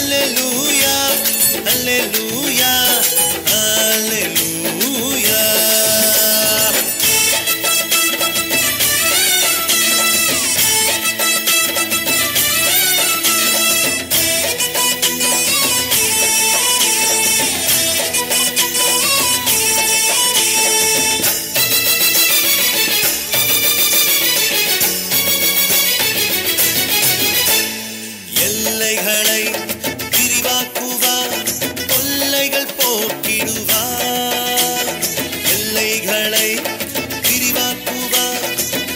Hallelujah, hallelujah, hallelujah. எல்லைகளை விரிவாக்குவார், தொல்லைகள் போக்கிடுவார். எல்லைகளை விரிவாக்குவார்,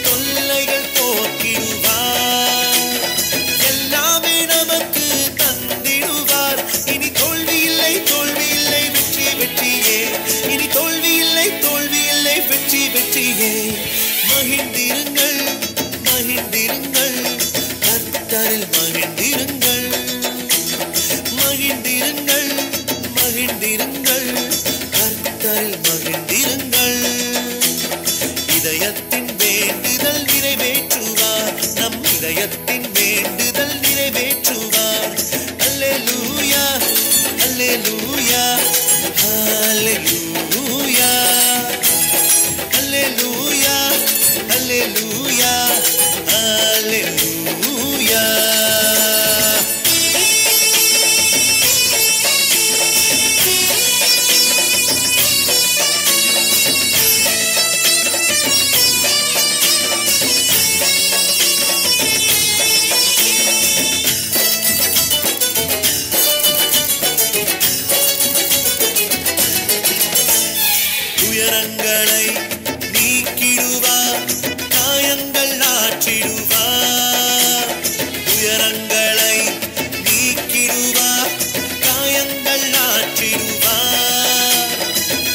தொல்லைகள் போக்கிடுவார். எல்லாமே நமக்கு தந்திடுவார். இனி தோல்வி இல்லை, தோல்வி இல்லை, வெற்றி வெற்றியே. இனி தோல்வி இல்லை, தோல்வி இல்லை, வெற்றி வெற்றியே. மகிழ்ந்திருங்கள், மகிழ்ந்திருங்கள், கர்த்தரில் மகிழ்ந்திருங்கள். மகிழ்ந்திருங்கள், மகிழ்ந்திருங்கள், கர்த்தரில் மகிழ்ந்திருங்கள். இதயத்தின் வேண்டுதல் நிறைவேற்றுவார், நம் இதயத்தின் வேண்டுதல் நிறைவேற்றுவார். அல்லேலூயா, அல்லேலூயா, அல்லேலூயா, அல்லேலூயா, அல்லேலூயா, அல்லேலூயா. துயரங்களை நீக்கிடுவார், காயங்கள் ஆற்றிடுவார். துயரங்களை நீக்கிடுவார், காயங்கள் ஆற்றிடுவார்.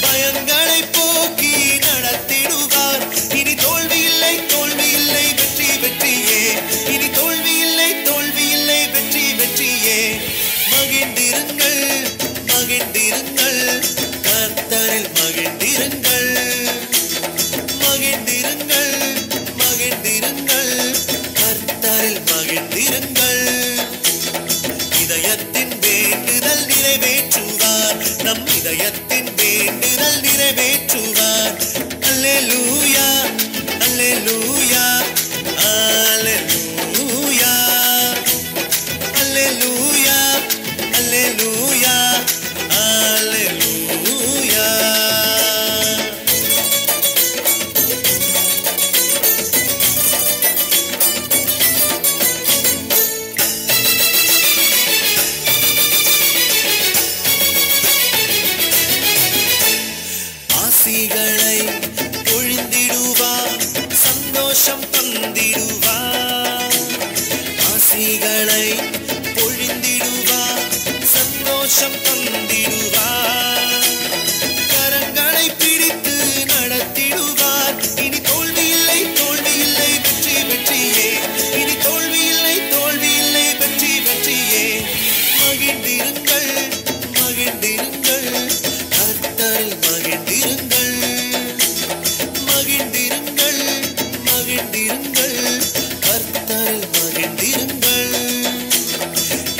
பயங்களை போக்கி நடத்திடுவார். இனி தோல்வி இல்லை, தோல்வி இல்லை, வெற்றி வெற்றியே. இனி தோல்வி இல்லை, தோல்வி இல்லை, வெற்றி வெற்றியே. மகிழ்ந்திருங்கள், மகிழ்ந்திருங்கள், கர்த்தரில் மகிழ்ந்திருங்கள். மகிழ்ந்திருங்கள், மகிழ்ந்திருங்கள், கர்த்தரில் மகிழ்ந்திருங்கள். இதயத்தின் வேண்டுதல் நிறைவேற்றுவார், நம் இதயத்தின் வேண்டுதல் நிறைவேற்றுவார். அல்லேலூயா, அல்லேலூயா, அல்லேலூயா, அல்லேலூயா, அல்லேலூயா, அல்லேலூயா. ஆசிகளை பொழிந்திடுவார், சந்தோஷம் தந்திடுவார். ஆசிகளை பொழிந்திடுவார், சந்தோஷம் தந்திடுவார். கரங்களை பிடித்து நடத்திடுவார். இனி தோல்வி இல்லை, தோல்வி இல்லை, வெற்றி வெற்றியே. இனி தோல்வி இல்லை, தோல்வி இல்லை, வெற்றி வெற்றியே. மகிழ்ந்திருங்கள், மகிழ்ந்திருங்கள், கர்த்தரில் மகிழ்ந்திருங்கள். மகிழ்ந்திருங்கள், மகிழ்ந்திருங்கள், கர்த்தரில் மகிழ்ந்திருங்கள்.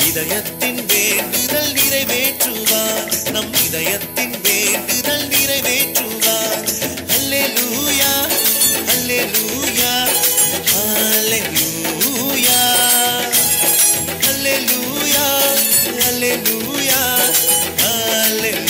இதயத்தின் வேண்டுதல் நிறைவேற்றுவார், நம் இதயத்தின் வேண்டுதல் நிறைவேற்றுவார். அல்லேலூயா, அல்லேலூயா, அல்லேலூயா, அல்லேலூயா, அல்லேலூயா, அல்லேலூயா.